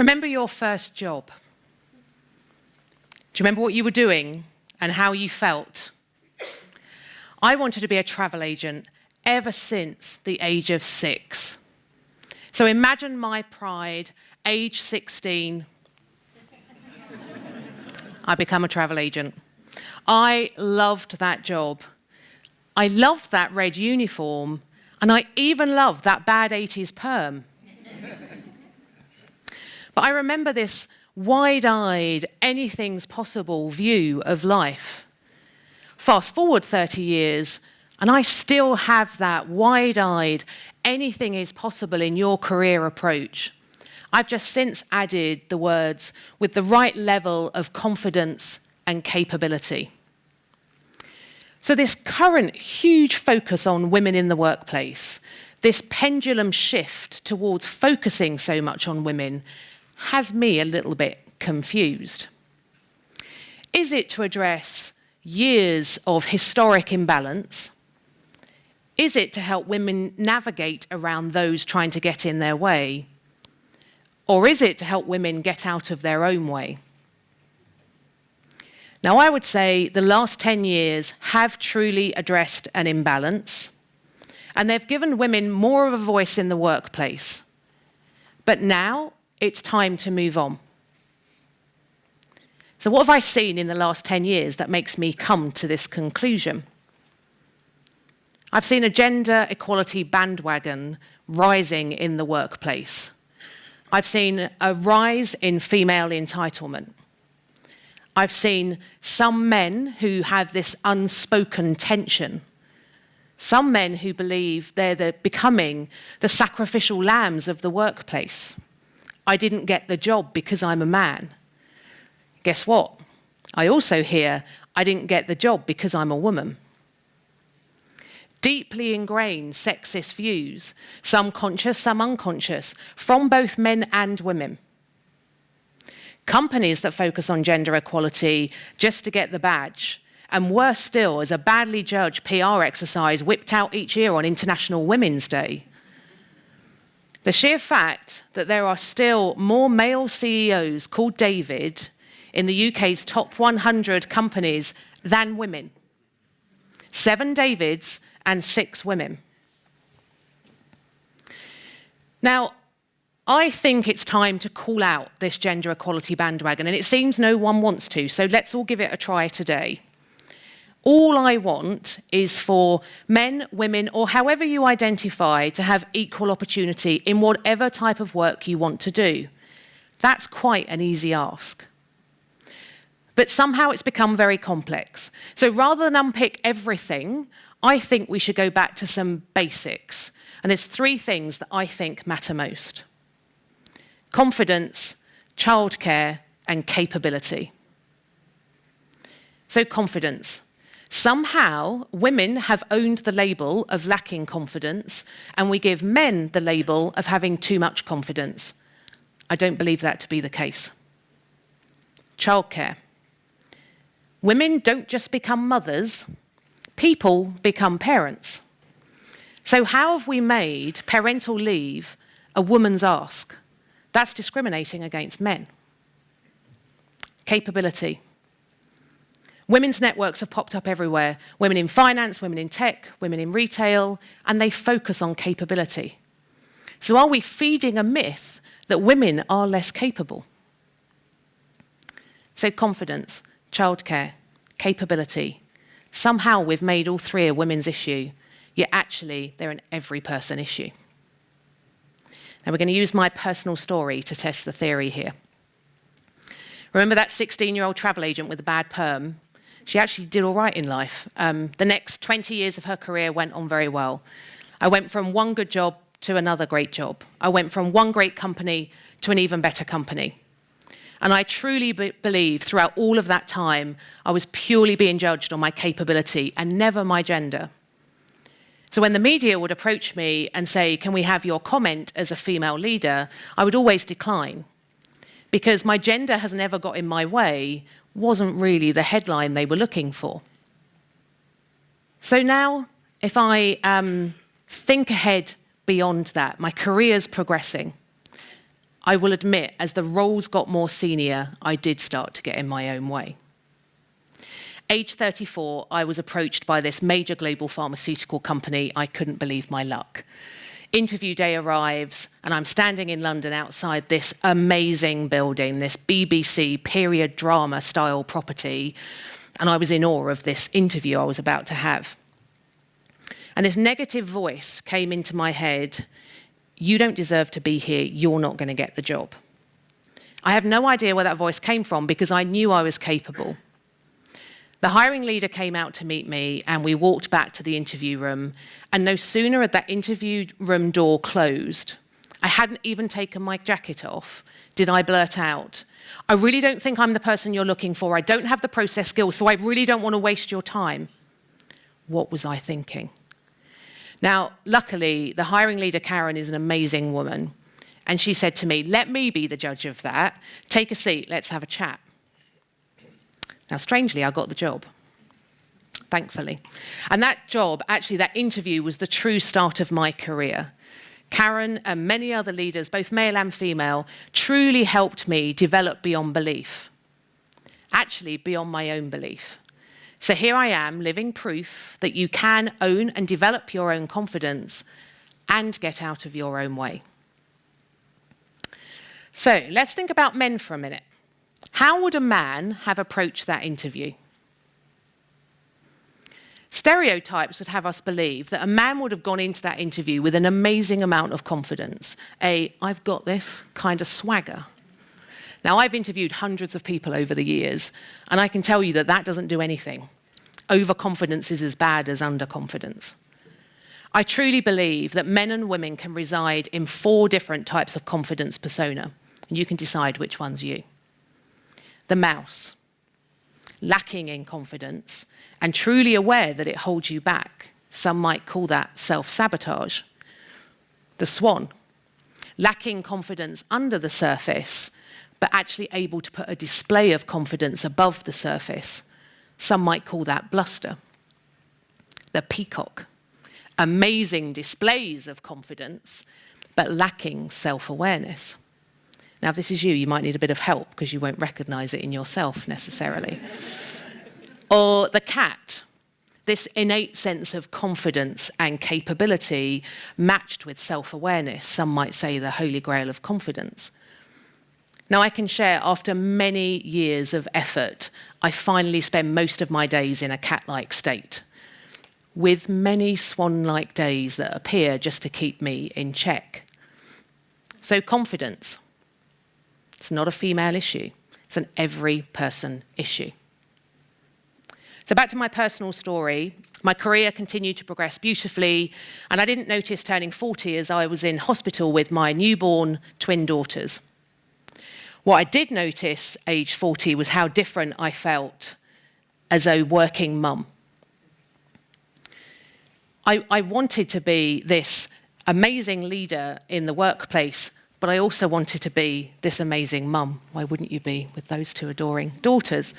Remember your first job? Do you remember what you were doing and how you felt? I wanted to be a travel agent ever since the age of 6. So imagine my pride, age 16, I become a travel agent. I loved that job. I loved that red uniform, and I even loved that bad 80s perm. But I remember this wide-eyed, anything's possible view of life. Fast forward 30 years, and I still have that wide-eyed, anything is possible in your career approach. I've just since added the words, with the right level of confidence and capability. So this current huge focus on women in the workplace, this pendulum shift towards focusing so much on women, has me a little bit confused. Is it to address years of historic imbalance? Is it to help women navigate around those trying to get in their way? Or is it to help women get out of their own way? Now, I would say the last 10 years have truly addressed an imbalance, and they've given women more of a voice in the workplace. But now it's time to move on. So what have I seen in the last 10 years that makes me come to this conclusion? I've seen a gender equality bandwagon rising in the workplace. I've seen a rise in female entitlement. I've seen some men who have this unspoken tension. Some men who believe they're becoming the sacrificial lambs of the workplace. I didn't get the job because I'm a man. Guess what? I also hear I didn't get the job because I'm a woman. Deeply ingrained sexist views, some conscious, some unconscious, from both men and women. Companies that focus on gender equality just to get the badge, and worse still, as a badly judged PR exercise whipped out each year on International Women's Day. The sheer fact that there are still more male CEOs called David in the UK's top 100 companies than women. 7 Davids and 6 women. Now, I think it's time to call out this gender equality bandwagon, and it seems no one wants to, so let's all give it a try today. All I want is for men, women, or however you identify to have equal opportunity in whatever type of work you want to do. That's quite an easy ask. But somehow it's become very complex. So rather than unpick everything, I think we should go back to some basics. And there's 3 things that I think matter most: confidence, childcare, and capability. So confidence. Somehow, women have owned the label of lacking confidence, and we give men the label of having too much confidence. I don't believe that to be the case. Childcare. Women don't just become mothers, people become parents. So how have we made parental leave a woman's ask? That's discriminating against men. Capability. Women's networks have popped up everywhere. Women in finance, women in tech, women in retail, and they focus on capability. So are we feeding a myth that women are less capable? So confidence, childcare, capability. Somehow we've made all 3 a women's issue, yet actually they're an every person issue. Now we're going to use my personal story to test the theory here. Remember that 16-year-old travel agent with a bad perm? She actually did all right in life. The next 20 years of her career went on very well. I went from one good job to another great job. I went from one great company to an even better company. And I truly believe throughout all of that time, I was purely being judged on my capability and never my gender. So when the media would approach me and say, "Can we have your comment as a female leader?" I would always decline, because my gender has never got in my way wasn't really the headline they were looking for. So now, if I think ahead beyond that, my career's progressing. I will admit, as the roles got more senior, I did start to get in my own way. Age 34, I was approached by this major global pharmaceutical company. I couldn't believe my luck. Interview day arrives, and I'm standing in London outside this amazing building, this BBC period drama style property, and I was in awe of this interview I was about to have. And this negative voice came into my head: you don't deserve to be here, you're not going to get the job. I have no idea where that voice came from because I knew I was capable. The hiring leader came out to meet me, and we walked back to the interview room, and no sooner had that interview room door closed, I hadn't even taken my jacket off, did I blurt out, "I really don't think I'm the person you're looking for. I don't have the process skills, so I really don't want to waste your time." What was I thinking? Now, luckily, the hiring leader, Karen, is an amazing woman, and she said to me, "Let me be the judge of that. Take a seat, let's have a chat." Now, strangely, I got the job, thankfully. And that job, actually, that interview was the true start of my career. Karen and many other leaders, both male and female, truly helped me develop beyond belief. Actually, beyond my own belief. So here I am, living proof that you can own and develop your own confidence and get out of your own way. So let's think about men for a minute. How would a man have approached that interview? Stereotypes would have us believe that a man would have gone into that interview with an amazing amount of confidence, "I've got this" kind of swagger. Now, I've interviewed hundreds of people over the years, and I can tell you that that doesn't do anything. Overconfidence is as bad as underconfidence. I truly believe that men and women can reside in 4 different types of confidence persona, and you can decide which one's you. The mouse, lacking in confidence and truly aware that it holds you back. Some might call that self-sabotage. The swan, lacking confidence under the surface, but actually able to put a display of confidence above the surface. Some might call that bluster. The peacock, amazing displays of confidence, but lacking self-awareness. Now, if this is you, you might need a bit of help because you won't recognize it in yourself necessarily. Or the cat, this innate sense of confidence and capability matched with self-awareness. Some might say the holy grail of confidence. Now, I can share, after many years of effort, I finally spend most of my days in a cat-like state, with many swan-like days that appear just to keep me in check. So confidence. It's not a female issue. It's an every person issue. So back to my personal story. My career continued to progress beautifully, and I didn't notice turning 40 as I was in hospital with my newborn twin daughters. What I did notice, age 40, was how different I felt as a working mum. I wanted to be this amazing leader in the workplace, but I also wanted to be this amazing mum. Why wouldn't you be with those 2 adoring daughters?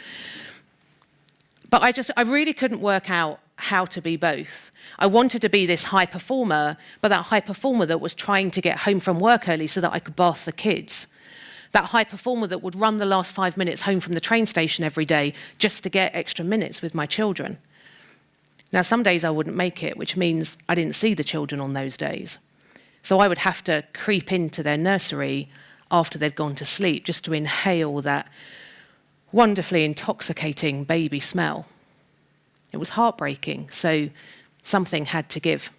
But I really couldn't work out how to be both. I wanted to be this high performer, but that high performer that was trying to get home from work early so that I could bath the kids. That high performer that would run the last 5 minutes home from the train station every day just to get extra minutes with my children. Now, some days I wouldn't make it, which means I didn't see the children on those days. So I would have to creep into their nursery after they'd gone to sleep just to inhale that wonderfully intoxicating baby smell. It was heartbreaking, so something had to give.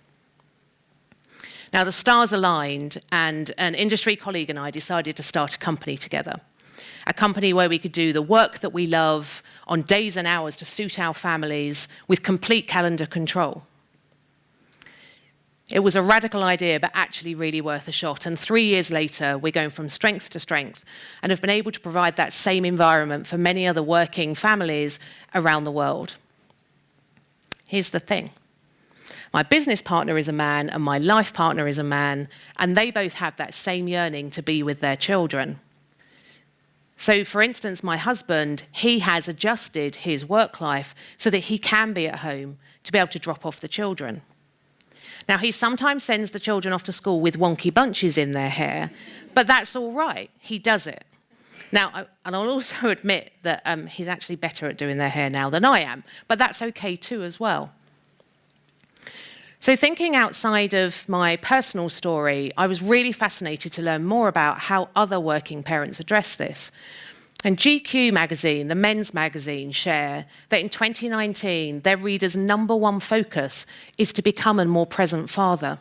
Now, the stars aligned, and an industry colleague and I decided to start a company together. A company where we could do the work that we love on days and hours to suit our families with complete calendar control. It was a radical idea, but actually really worth a shot. And 3 years later, we're going from strength to strength and have been able to provide that same environment for many other working families around the world. Here's the thing. My business partner is a man and my life partner is a man, and they both have that same yearning to be with their children. So, for instance, my husband, he has adjusted his work life so that he can be at home to be able to drop off the children. Now, he sometimes sends the children off to school with wonky bunches in their hair, But that's all right. He does it. Now, and I'll also admit that he's actually better at doing their hair now than I am, but that's okay too as well. So thinking outside of my personal story, I was really fascinated to learn more about how other working parents address this. And GQ magazine, the men's magazine, share that in 2019, their readers' #1 focus is to become a more present father.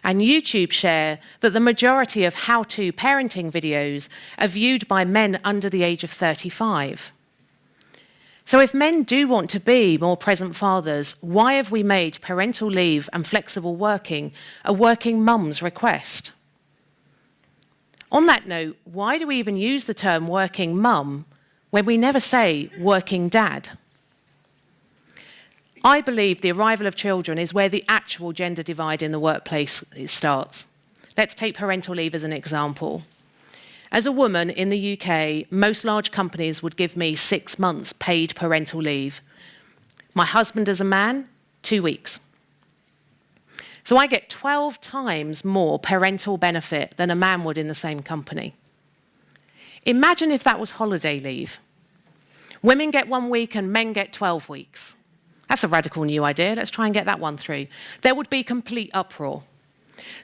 And YouTube share that the majority of how-to parenting videos are viewed by men under the age of 35. So if men do want to be more present fathers, why have we made parental leave and flexible working a working mum's request? On that note, why do we even use the term working mum when we never say working dad? I believe the arrival of children is where the actual gender divide in the workplace starts. Let's take parental leave as an example. As a woman in the UK, most large companies would give me 6 months paid parental leave. My husband as a man, 2 weeks. So I get 12 times more parental benefit than a man would in the same company. Imagine if that was holiday leave. Women get 1 week and men get 12 weeks. That's a radical new idea. Let's try and get that one through. There would be complete uproar.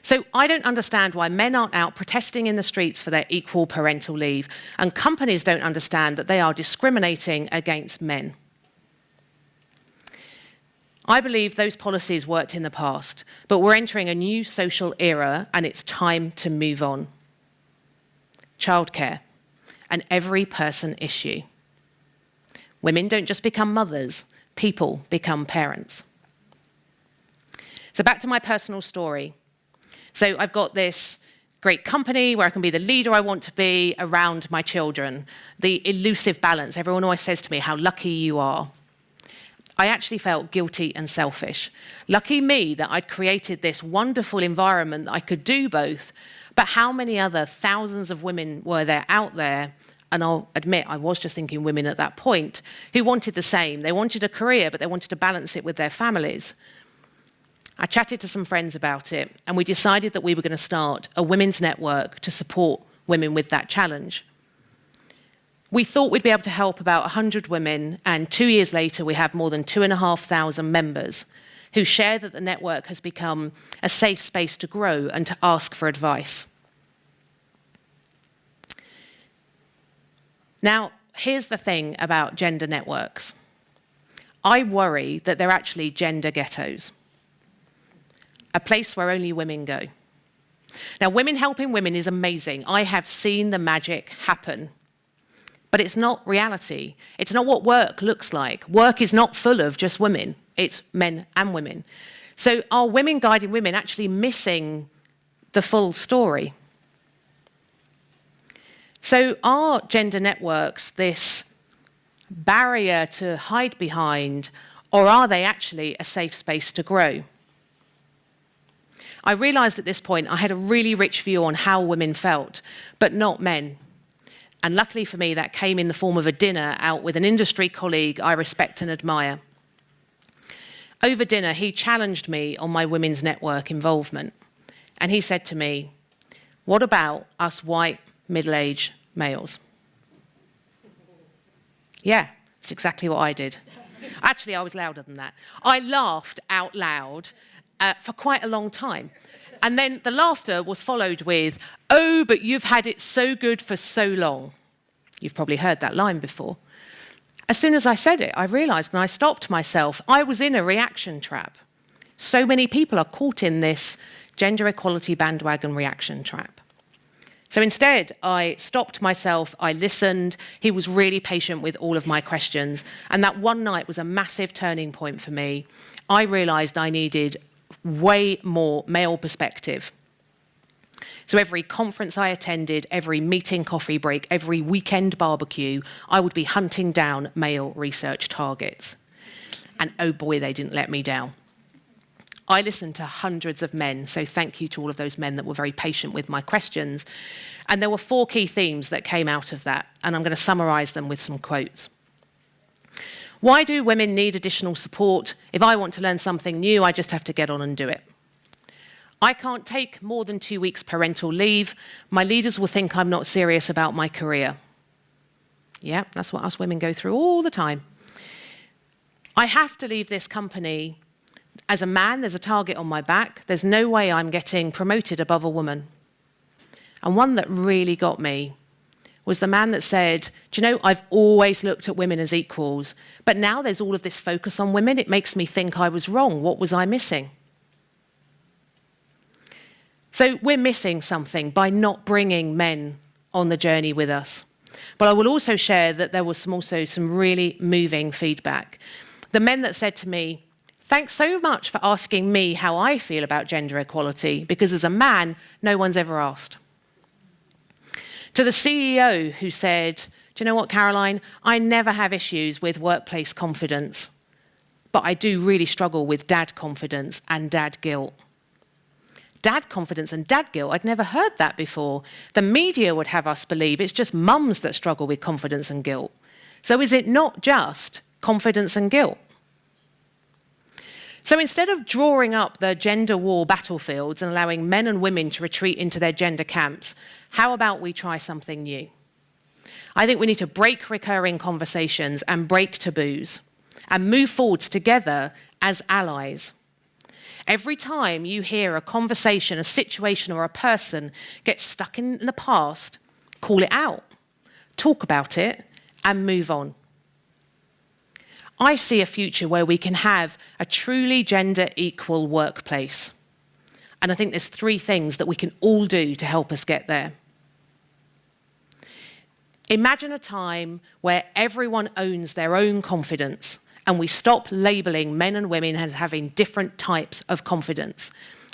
So I don't understand why men aren't out protesting in the streets for their equal parental leave, and companies don't understand that they are discriminating against men. I believe those policies worked in the past, but we're entering a new social era and it's time to move on. Childcare, an every person issue. Women don't just become mothers, people become parents. So back to my personal story. So I've got this great company where I can be the leader I want to be around my children. The elusive balance. Everyone always says to me how lucky you are. I actually felt guilty and selfish. Lucky me that I'd created this wonderful environment that I could do both, but how many other thousands of women were there out there, and I'll admit I was just thinking women at that point, who wanted the same. They wanted a career, but they wanted to balance it with their families. I chatted to some friends about it, and we decided that we were going to start a women's network to support women with that challenge. We thought we'd be able to help about 100 women, and 2 years later, we have more than 2,500 members who share that the network has become a safe space to grow and to ask for advice. Now, here's the thing about gender networks. I worry that they're actually gender ghettos, a place where only women go. Now, women helping women is amazing. I have seen the magic happen. But it's not reality. It's not what work looks like. Work is not full of just women. It's men and women. So are women guiding women actually missing the full story? So are gender networks this barrier to hide behind, or are they actually a safe space to grow? I realized at this point I had a really rich view on how women felt, but not men. And luckily for me, that came in the form of a dinner out with an industry colleague I respect and admire. Over dinner, he challenged me on my women's network involvement. And he said to me, "What about us white, middle-aged males?" Yeah, that's exactly what I did. Actually, I was louder than that. I laughed out loud for quite a long time. And then the laughter was followed with, "Oh, but you've had it so good for so long." You've probably heard that line before. As soon as I said it, I realized and I stopped myself. I was in a reaction trap. So many people are caught in this gender equality bandwagon reaction trap. So instead, I stopped myself, I listened. He was really patient with all of my questions. And that one night was a massive turning point for me. I realized I needed way more male perspective. So every conference I attended, every meeting, coffee break, every weekend barbecue, I would be hunting down male research targets. And oh boy, they didn't let me down. I listened to hundreds of men, so thank you to all of those men that were very patient with my questions. And there were 4 key themes that came out of that, and I'm going to summarize them with some quotes. Why do women need additional support? If I want to learn something new, I just have to get on and do it. I can't take more than 2 weeks parental leave. My leaders will think I'm not serious about my career. Yeah, that's what us women go through all the time. I have to leave this company. As a man, there's a target on my back. There's no way I'm getting promoted above a woman. And one that really got me was the man that said, do you know, I've always looked at women as equals, but now there's all of this focus on women. It makes me think I was wrong. What was I missing? So we're missing something by not bringing men on the journey with us. But I will also share that there was also some really moving feedback. The men that said to me, thanks so much for asking me how I feel about gender equality, because as a man, no one's ever asked. To the CEO who said, do you know what, Caroline, I never have issues with workplace confidence, but I do really struggle with dad confidence and dad guilt. Dad confidence and dad guilt, I'd never heard that before. The media would have us believe it's just mums that struggle with confidence and guilt. So is it not just confidence and guilt? So instead of drawing up the gender war battlefields and allowing men and women to retreat into their gender camps, how about we try something new? I think we need to break recurring conversations and break taboos and move forwards together as allies. Every time you hear a conversation, a situation, or a person get stuck in the past, call it out, talk about it, and move on. I see a future where we can have a truly gender equal workplace. And I think there's 3 things that we can all do to help us get there. Imagine a time where everyone owns their own confidence and we stop labeling men and women as having different types of confidence.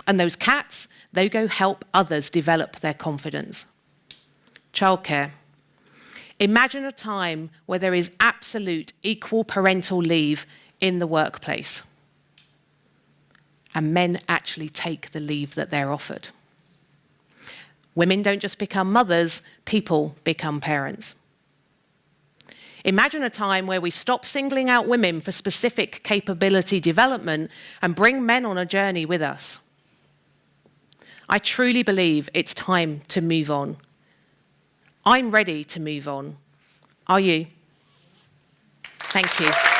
And those cats, they go help others develop their confidence. Childcare. Imagine a time where there is absolute equal parental leave in the workplace. And men actually take the leave that they're offered. Women don't just become mothers, people become parents. Imagine a time where we stop singling out women for specific capability development and bring men on a journey with us. I truly believe it's time to move on. I'm ready to move on. Are you? Thank you.